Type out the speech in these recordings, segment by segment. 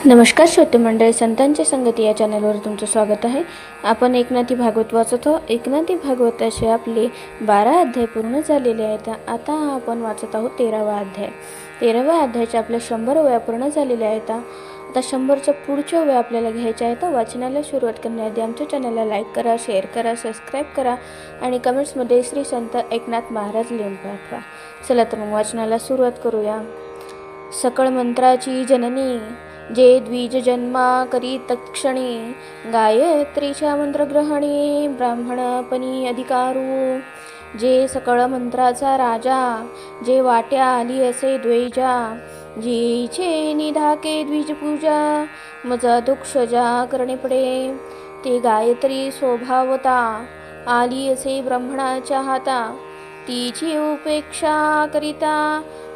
नमस्कार श्रोते मंडळी, संतांची संगती या चॅनलवर तुमचं स्वागत आहे. आपण एकनाथी भागवत वाचत आहोत. एकनाथी भागवताचे आपले 12 अध्याय पूर्ण झालेले आहेत. आता आपण वाचत आहोत 13वा अध्याय. 13व्या अध्यायाच्या आपल्या 100 ओव्या पूर्ण झालेल्या आहेत. आता 100च्या पुढच्या ओव्या आपल्याला घ्यायच्या आहेत. वाचनाला सुरुवात करण्याआधी आमच्या चॅनलला लाईक करा, शेअर करा, सबस्क्राईब करा आणि कमेंट्समध्ये श्री संत एकनाथ महाराज लिहून पाठवा. चला तर मग वाचनाला सुरुवात करूया. सकळ मंत्राची जननी, जे द्विज जन्मा करी तत्क्षणी, गायत्रीच्या मंत्रग्रहणी ब्राह्मणपणी अधिकारू. जे सकळ मंत्राचा राजा, जे वाट्या आली असे द्वैजा, जीचे निधाके द्विजपूजा, मजा दुःख ज्या करणे पडे. ते गायत्री स्वभावता, आली असे ब्राह्मणाच्या हाता, तिची उपेक्षा करिता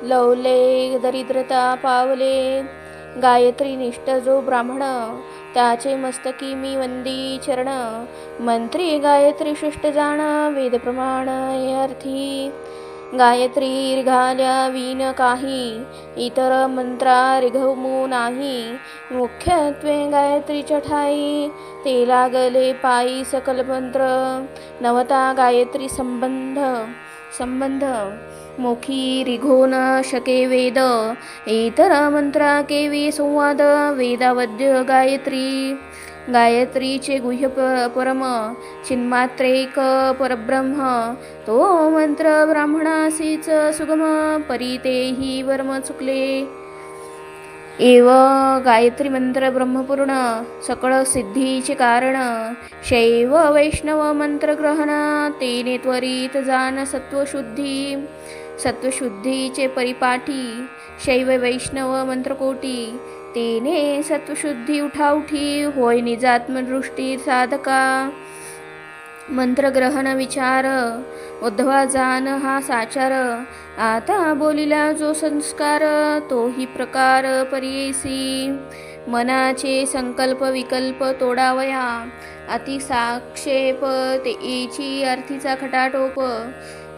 लवले दरिद्रता पावले. गायत्री निष्ठ जो ब्राह्मण, त्याचे मस्तकी मी वंदी चरण, मंत्री गायत्री शिष्ट जाण, वेद प्रमाण अर्थी. गायत्री रिघाल्या विन काही, इतर मंत्रा रिघवू नाही, मुख्यत्वे गायत्रीच्या ठाई, ते लागले पायी सकल मंत्र, नवता गायत्री संबंध. मुखी रिघो न शके वेद, इतर मंत्रा केवी संवाद, वेदावद्य गायत्रीचे गुह्य परम, चिन्मात्रेक परब्रह्म, तो मंत्र ब्राह्मणासीच सुगम, परी तेही वर्म चुकले. एव गायत्री मंत्र ब्रह्मपूर्ण, सकळ सिद्धीचे कारण, शैव वैष्णव मंत्रग्रहण, तेने त्वरित जाण सत्वशुद्धीचे परिपाठी, शैव वैष्णव मंत्रकोटी, तेने सत्वशुद्धी उठाउठी, होय निजात्मदृष्टी साधका. मंत्रग्रहण विचार, उद्धवा जान हा साचार, आता बोलिला जो संस्कार, तोही प्रकार परियेसी. मनाचे संकल्प विकल्प तोडावया, अतिसाक्षेप तेची अर्थीचा खटाटोप,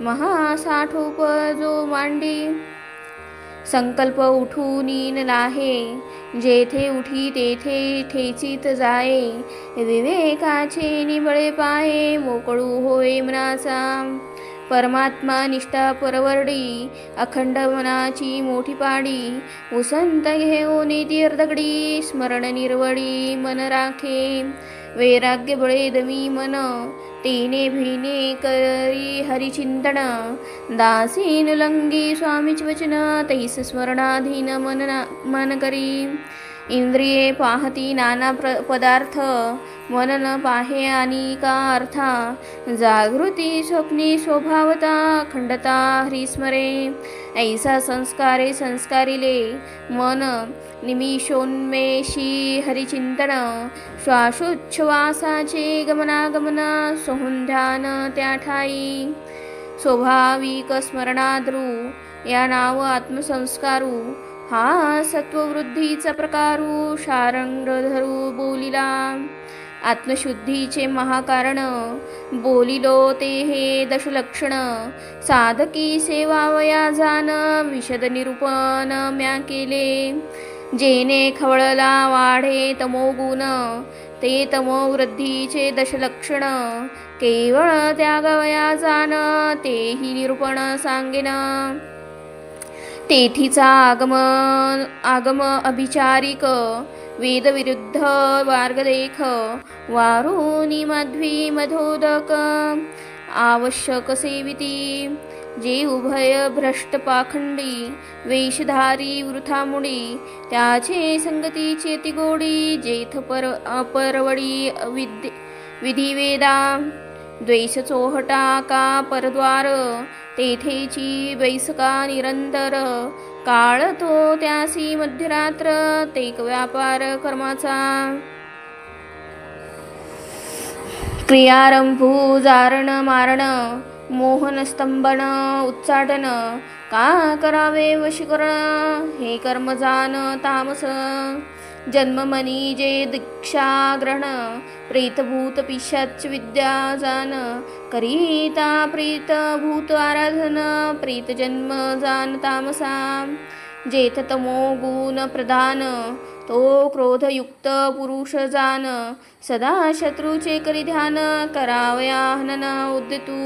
महासाठोप जो मांडी. संकल्प उठून लाहे, जेथे उठी तेथे ठेचीत जाये, विवेकाचे निबळे पाये, मोकळू होय मनाचा. परमात्मा निष्ठा परवरडी, अखंड मनाची मोठी पाडी, उसंत घेऊन तीर्थगडी, स्मरण निर्वडी मन राखे. वैराग्य बळे दमी मन, तेने भिने करी हरिचिंतन, दासीन लंगी स्वामीच वचन, तैस स्मरणाधीन मन करी. इंद्रिये पाहती नाना पदार्थ, मन न पाहे अनिका अर्था, जागृती स्वप्नी स्वभावता, खंडता हरिस्मरे. ऐसा संस्कारिले मन, निमिषोन्मेषी हरिचिंतन, श्वासोच्छ्वासाचे गमनागमन, सोहून ध्यान त्या ठाई. स्वाभाविक स्मरणाद्रू, या नाव आत्मसंस्कारू, हा सत्ववृद्धीचा प्रकारू, शारंग धरू बोलिला. आत्मशुद्धीचे महाकारण, बोलिलो ते हे दशलक्षण, साधकी सेवावया जान, विशद निरूपण म्या केले. जेने खवळला वाढे तमोगुण, ते तमोवृद्धीचे दशलक्षण, केवळ त्यागवया जान, तेही निरूपण सांगेन. तेथीचा आगम अभिचारिक, वेदविरुद्ध मार्गदेख, वारुणी माध्वी मधोदक, आवश्यक सेविती. जे उभय भ्रष्ट पाखंडी, वेशधारी वृथामुडी, त्याचे संगतीचे तिगोडी, जेथ परवडी विधिवेदा. द्वेष चोहटा का परद्वार, तेथेची बैसका निरंतर, काळ तो त्यासी मध्यरात्र, तेक व्यापार कर्माचा. क्रियारंभू जारण मारण, मोहन स्तंभन उच्चाटन, का करावे वशीकरण, हे कर्म जान तामस. जन्ममनी जे दीक्षा ग्रहण, प्रेतभूत पिशाच विद्या जान, करिता प्रेतभूत आराधन, प्रेत जन्म जान तामसा. जेथ तमो गुण प्रधान तो क्रोधयुक्त पुरुष जान सदा शत्रूचे करी ध्यान करावया हनन उद्यतू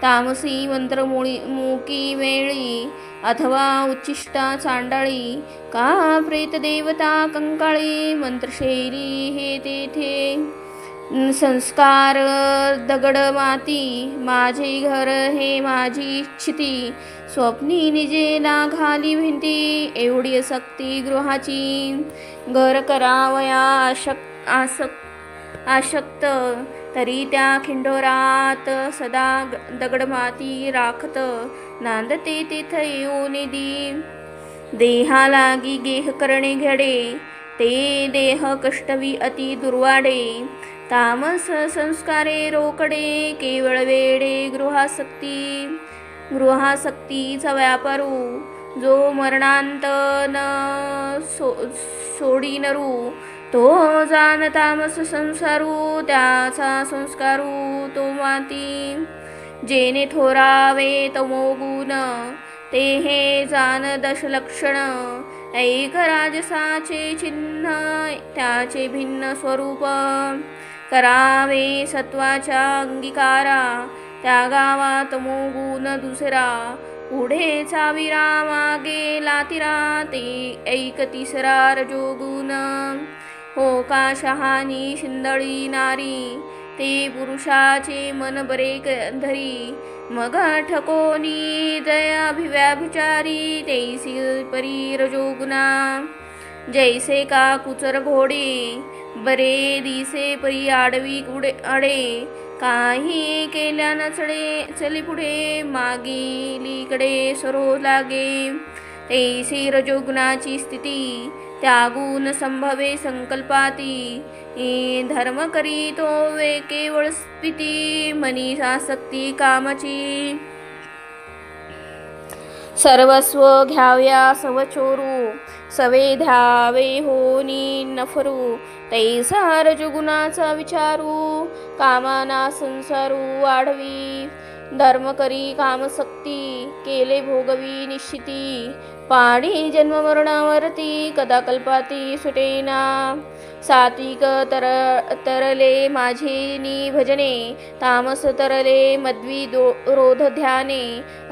तामसी मंत्र मुकी वेळी अथवा उच्चिष्टा चांडाळी का प्रेत देवता कंकाळी मंत्रशैली हे तेथे संस्कार दगड माती माझे घर हे माझी इच्छिती स्वप्नी निजे ना घाली भिंती एवढी सक्ती गृहाची घर करावया आशक्त तरी त्या खिंडोरात सदा दगड माती राखत नांदते तिथ येऊन दी देहा लागी गेह करणे घडे ते देह कष्टवी अति दुर्वाडे तामस संस्कारे रोकडे केवळ वेडे गृहासक्तीचा व्यापारू जो मरणांत न सोडी नरू तो जाण तामस संसारू त्याचा संस्कारू तो माती जेने थोरावे तमोगुण ते हे जाण दशलक्षण ऐक राजसाचे चिन्ह त्याचे भिन्न स्वरूप करावे सत्वाच्या अंगीकारा त्या गावा तमोगुण दुसरा पुढेचा विरामा गेला तिरा ते ऐक तिसरा रजोगुण हो का शहानी शिंदळी नारी ते पुरुषाचे मन बरे धरी मग ठकोनी जयाभिव्याभिचारी तैसी परी रजोगुणा जैसे का कुचर घोडे बरे दिसे परी आडवी अडे काही केल्या नचडे चली पुढे मागीलीकडे सरो लागे तैसी रजोगुणाची स्थिती त्यागून संभवे संकल्पाती धर्म करी तो वे केवळ स्थिती मनी आसक्ती कामाची सर्वस्व घ्याव्या सव चोरू सवे ध्यावे होनी नफरू तैसा रजोगुणाचा विचारू कामाना संसारू वाढवी धर्म करी कामशक्ती केले भोगवी निश्चिती पाणी जन्म मरणावरती कदा कल्पाती सुटेना सात्विक तरले माझे नि भजने तामस तरले मद्वी रोध ध्याने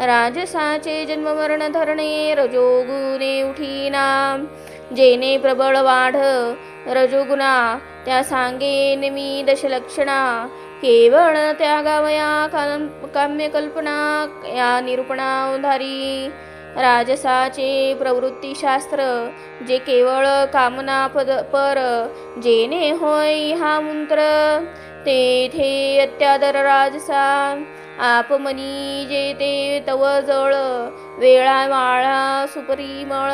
राजसाचे जन्म मरण धरणे रजोगुणे उठीना जेने प्रबळ वाढ रजोगुणा त्या सांगेन मी दशलक्षणा केवळ त्यागावया काम्यकल्पना या निरूपणा उधारी राजसाचे प्रवृत्तीशास्त्र जे केवळ कामना पर जेने होय हा मंत्र तेथे अत्यादर राजसा आपमनी जे ते तव जळ वेळा माळा सुपरिमळ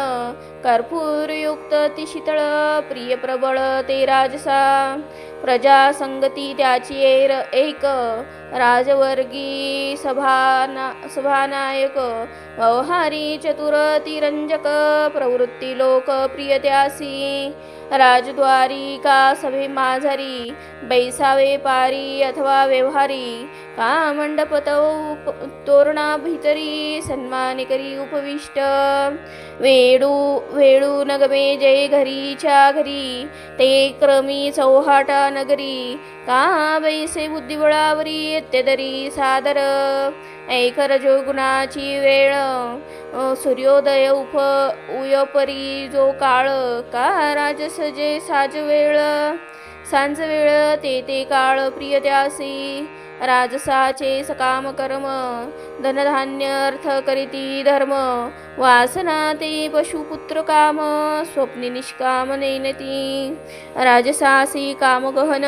कर्पूरयुक्त तिशीतळ प्रिय प्रबळ ते राजसा प्रजा संगती त्याची एक राजवर्गी सभानायक व्यवहारी चतुर तिरंजक प्रवृत्ती लोक प्रिय त्यासी राजद्वारी का सभे माझारी बैसावे पारी अथवा व्यवहारी का मंडप तोरणा भितरी सन्मान करी उपविष्ट वेळू नगमे जय घरीच्या घरी ते क्रमी चौहाटा नगरी का बैसे बुद्धिबळावरी अत्यदरी सादर ऐक रजोगुणाची वेळ सूर्योदय उयपरी जो काळ का राजस जे सांज वेळ ते काळ प्रिय त्यासी राजसाचे सकाम कर्म धनधान्य अर्थ करीती धर्म वासना ते पशुपुत्र काम स्वप्नी निष्काम नैनती राजसासी काम गहन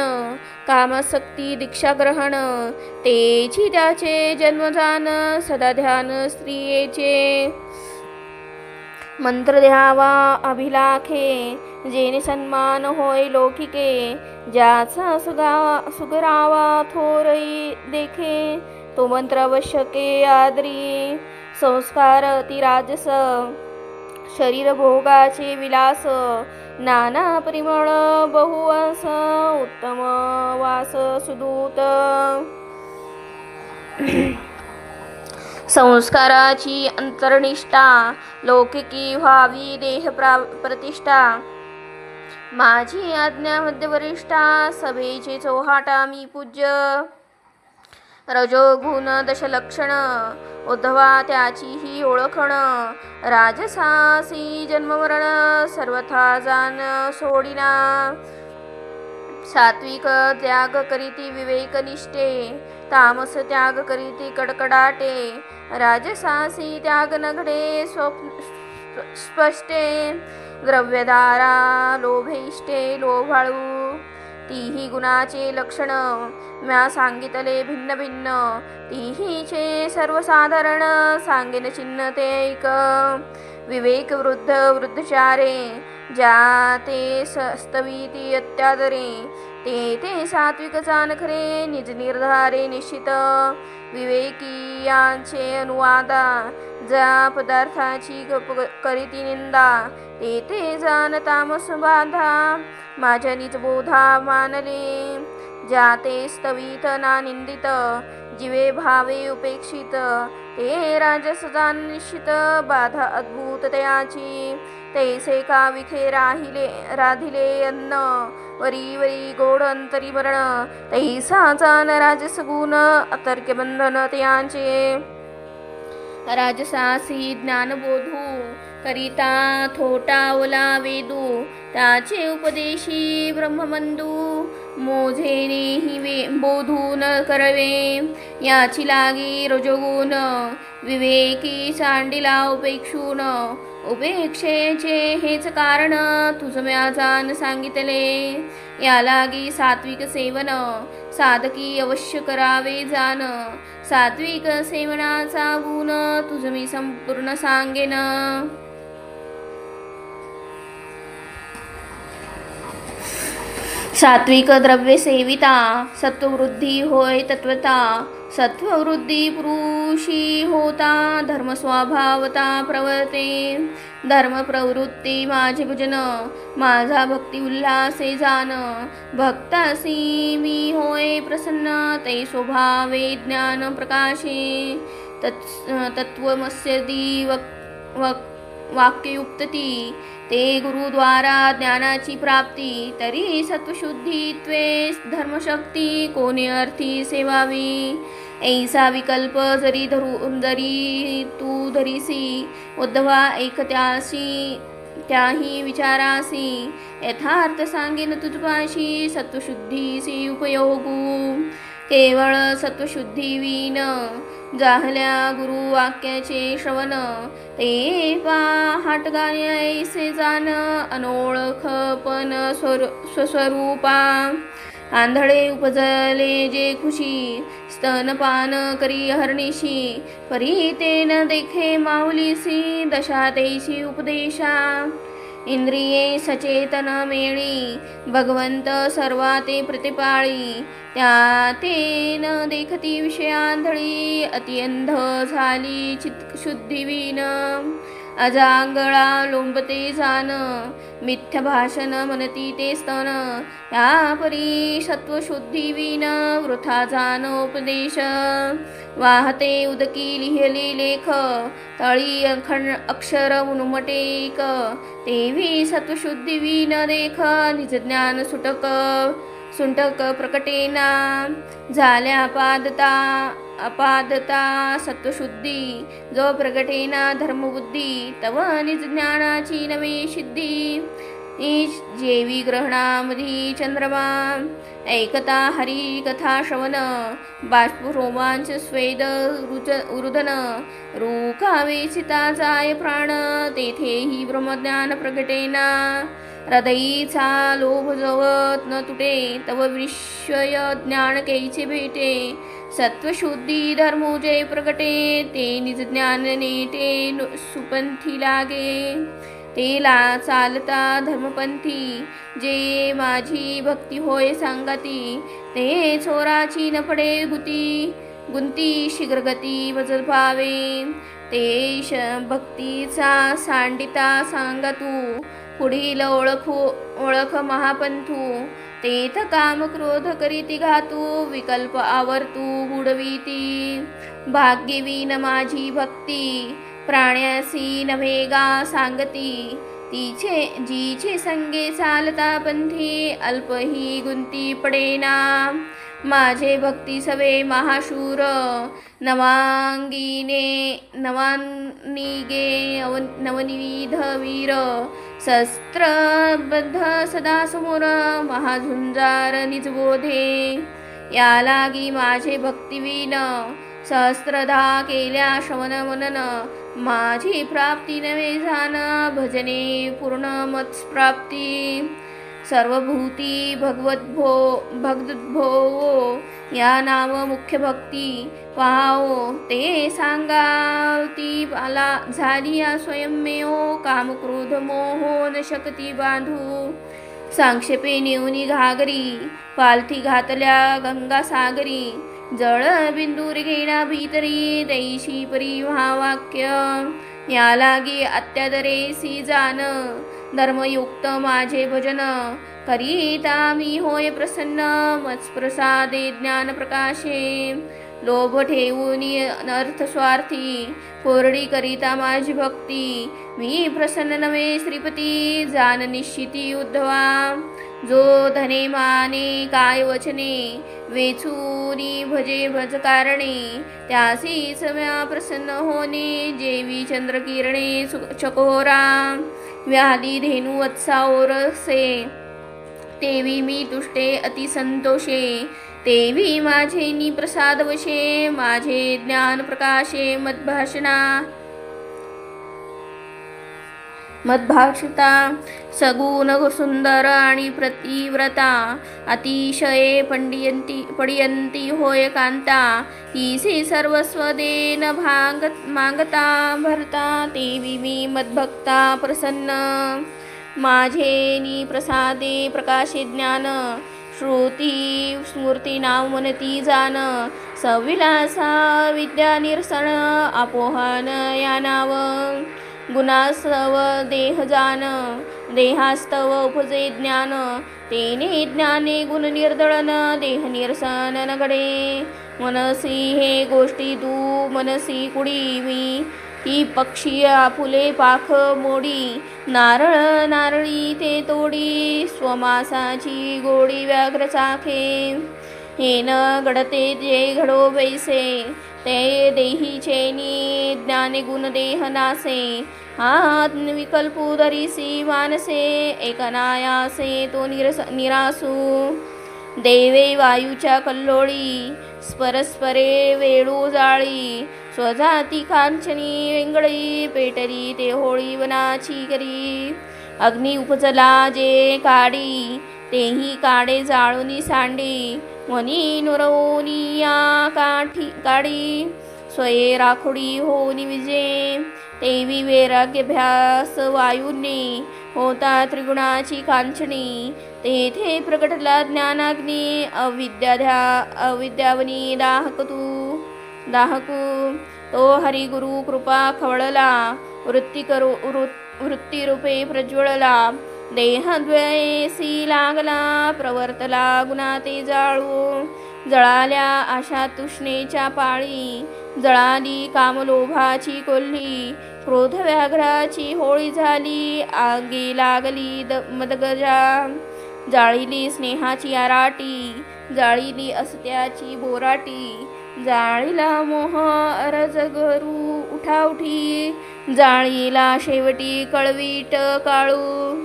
कामशक्ती दीक्षा ग्रहण तेची त्याचे जन्मदान सदा ध्यान स्त्रियेचे मंत्र द्यावा अभिलाखे जेने सन्मान होय लौकिके ज्याचा सुगरावा थोरई देखे तो मंत्र आवश्यके आदरी संस्कार अतिराजस शरीर भोगाचे विलास नाना परिमळ बहुवास उत्तम वास सुदूत संस्काराची अंतर्निष्ठा, लौकिकी व्हावी देह प्रतिष्ठा, माझी आज्ञा मध्यवरिष्ठा, सभेचे चौहाटा मी पूज्य, रजोगुण दशलक्षण, उद्धवा त्याची ही ओळखण, राजसासी जन्ममरण, सर्वथा जाण सोडिना, सात्विक त्याग करीती विवेकनिष्ठे, तामस त्याग करीती कडकडाटे, राजसासी त्याग नघडे स्पष्टे, द्रव्यदारा लोभेष्टे लोभाळू, तीही गुणाचे लक्षण म्या सांगितले भिन्न भिन्न, तीहीचे सर्वसाधारण सांगेन चिन्ह ते ऐक, विवेक वृद्ध वृद्धचारे, ज्या ते स्तविती अत्यादरे, ते सात्विक जाण खरे, निज निर्धारे निश्चित, विवेकी यांचे अनुवादा, ज्या पदार्थाची करीती निंदा, ते जाण तामस बाधा, माझ्या निज बोधा मानले, ज्या ते स्तवित ना निंदित, जीवे भावे उपेक्षित, ते राजस जाण निश्चित, बाधा अद्भुत तयाची, तैसे का विखे राधिले अन्न, वरी वरी गोड अंतरी मरण, तैसा जाण राजस गुण, अतर्क्य बंधन तयांचे, राजसासी ज्ञानबोधू, करिता थोटा ओला वेदू, त्याचे उपदेशी ब्रह्मबंधू, मोझेनेही बोधू न करवे, याची लागी रजोगुण, विवेकी सांडिला उपेक्षून, उपेक्षेचे हेच कारण तुझ म्या जाण सांगितले, या लागी सात्विक सेवन, साधकी अवश्य करावे जाण, सात्विक सेवनाचा गुण तुझ मी संपूर्ण सांगेन. सात्विक द्रव्य सेविता, सत्ववृद्धी होय तत्वता, सत्ववृद्धी पुरुषी होता, धर्म स्वभावता प्रवर्ते, धर्म प्रवृत्ती माझे भजन, माझा भक्ती उल्हासे जाण, भक्तासी मी होय प्रसन्न, ते स्वभावे ज्ञान प्रकाशे, तत्वमस्यदी वाक्ययुक्तती, ते गुरुद्वारा ज्ञानाची प्राप्ती, तरी सत्वशुद्धीत्वे धर्मशक्ती कोणी अर्थी सेवावी, ऐसा विकल्प जरी तू धरीसी, उद्धवा ऐकत्यासी त्याही विचारासी, यथार्थ सांगेन तुझपाशी, सत्वशुद्धीसी उपयोगू, केवळ सत्वशुद्धी विन, जाहल्या गुरुवाक्याचे श्रवण, ते पाहाट गाणे ऐसे जाण, अनोळख पण स्वस्वरूपा, आंधळे उपजले जे खुशी, स्तनपान करी हरणीशी, परी ते न देखे माऊलीसी, दशा तेशी उपदेशा, इंद्रिये सचेतन मेळी, भगवंत सर्वा ते प्रतिपाळी, त्या ते न देखती विषयांधळी, अतिअंध झाली चित्तशुद्धीविन, अजांगळा लोंबते जाण, मिथ्य भाषण म्हणती ते स्तन, या परी सत्वशुद्धीविन, वृथा जाण उपदेश, वाहते उदकी लिहिले लेख, तळी अक्षर उनुमटेक, तेवी सत्वशुद्धीविन देख, निज ज्ञान सुंटक प्रकटेना, झाल्या अपादता सत्वशुद्धी, जो प्रकटेना धर्मबुद्धी, तव निज ज्ञानाची नवे सिद्धी, जेवी ग्रहणामधी चंद्रमा, ऐकता हरी कथा श्रवण, बाष्प रोमांच स्वेद रुदन, रुखावे सीता जाय प्राण, तेथेही ब्रह्मज्ञान प्रगटेना, हृदयीचा लोभ जवत न तुटे, तव विश्वय ज्ञान कैचे भेटे, सत्वशुद्धी धर्मोजय प्रगटे, ते निज ज्ञान नेटे सुपंथी लागे, तेला चालता धर्मपंथी, जे माझी भक्ती होय सांगती, ते चोराची न पडे गुंती शीघ्रगती वजल पावे, ते भक्तीचा सांडिता सांगा तू, पुढील ओळख महापंथू, तेथ काम क्रोध करीती घातू, विकल्प आवर्तू बुडवीती, भाग्यवीन माझी भक्ती, प्राण्यासी नभेगा सांगती, जीचे संगे चालता पंथी, अल्प ही गुंती पडेना, माझे भक्ती सवे महाशूर, नवानिगे नवनिविध वीर, शस्त्रबद्ध सदा समोर, महाझुंजार निजबोधे, या लागी माझे भक्तिवीन, सहस्त्रधा केल्या श्रवण मनन, माझी प्राप्ती नवे जान, भजने पूर्ण मत्प्राप्ती, सर्वभूती भगवद्भो, या नाव मुख्य भक्ती पाहावो, ते सांगावती बाला झाली या स्वयंमेव, काम क्रोध मोहो न शकती बांधू, सांक्षेपे नेऊनी घागरी, पालथी घातल्या गंगा सागरी, जळ बिंदूर घेणा भीतरी, दैशी परी महावाक्य, या लागी अत्यादरेसी जान, धर्मयुक्त माझे भजन, करीता मी होय प्रसन्न, मत्प्रसादे ज्ञान प्रकाशे, लोभ ठेवूनी अर्थ स्वार्थी, कोरडी करीता माझी भक्ती, मी प्रसन्न नवे श्रीपती, जान निश्चिती उद्धवा, जो धने माने काय वचने, वेचूनी भजे भज कारणे, त्यासी सम्या प्रसन्न होणे, जेवी चंद्र किरणे चकोरा, व्याधी धेनु वत्सा ओरसे, तेवी मी तुष्टे अति संतोषे, तेवी माझे निप्रसाद वशे, माझे ज्ञान प्रकाशे मद्भाषिता, सगुण सुंदर आणि प्रतिव्रता, अतिशये पडियंती होय कांता, तिसी सर्वस्व देन मागता भरता, तेवी मी मद्भक्ता प्रसन्न, माझे निप्रसादे प्रकाशे ज्ञान, श्रुती स्मृती नाव मनती जान, सविलासा विद्या निरसन, आपोहन या नाव, गुणास्तव देह जान, देहास्तव उपजे ज्ञान, तेने ज्ञाने गुण निर्दळन, देह निरसन न घडे, मनसी हे गोष्टी तू मनसी कुडी, मी ती पक्षी फुले पाख मोडी, नारळ नारळी ते तोडी, स्वमासाची गोडी व्याघ्र चाखे, हे न घडते जे घडो बैसे, ते देहीचे नि ज्ञाने गुण देह नासे, हात विकल्पू धरिसी मानसे, एकनायासे तो निरासू, देवे वायूच्या कल्लोळी, परस्परे वेळू जाळी, स्वजाती कांचनी वेंगळी, पेटली ते होळी वनाची करी, अग्नी उपजला जे काडी, तेही काडे जाळूनी सांडी, वनी नुरवूनी या काडी, स्वये राखोडी होनी विजे, तेवी वैराग्यभ्यास वायूंनी, होता त्रिगुणाची कांचनी, तेथे प्रगटला ज्ञानाग्नी, अविद्यावनी दाहकू, तो हरिगुरु कृपा खवळला, वृत्तीरूपे प्रज्वळला, देहद्वयेसी लागला, प्रवर्तला गुणाते जाळू, जळाल्या आशा तृष्णेच्या पाळी, जळाली कामलोभाची कोल्ही, क्रोध व्याघ्राची होळी झाली, आगी लागली मदगजा, जाळीली स्नेहाची आराटी, जाळीली असत्याची बोराटी, जाळीला मोह अरजगरू उठाउठी, जाळीला शेवटी कळवीट काळू,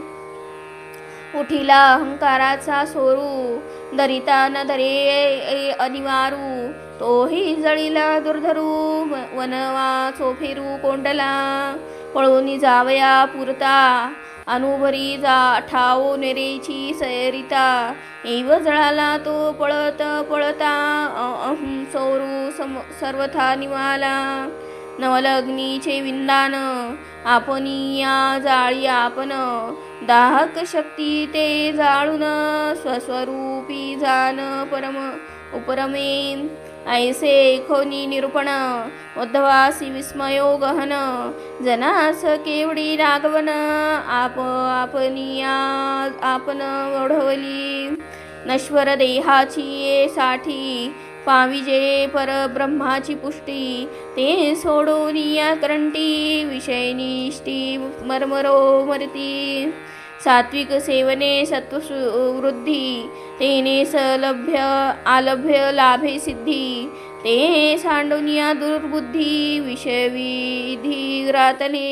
उठीला अहंकाराचा सोरू, दरिता न धरे अनिवारू, तोही जळीला दुर्धरू, वनवा चोफेरू कोंडला, पळूनी जावया पुरता, अनुभरी जा ठावो नेरेची सैरिता, एव जळाला तो पळत पळता, अहं सोरू सर्वथा निवाला, नवलग्नीचे विंदान, आपनिया जाळी आपण, दाहक शक्ती ते जाळून, स्वस्वरूपी जान उपरमे, ऐसे खोनी निरूपण उद्धवासी विस्मयो गहन जनास केवडी रागवन आपण ओढवली नश्वर देहाची ये साठी पाविजे परब्रह्माची पुष्टी ते सोडून या करंटी विषयनिष्ठी मर्मरो मरती सात्विक सेवने सत्ववृद्धी तेने सलभ्य आलभ्य लाभे सिद्धी ते सांडून या दुर्बुद्धी विषयविधी ग्रातले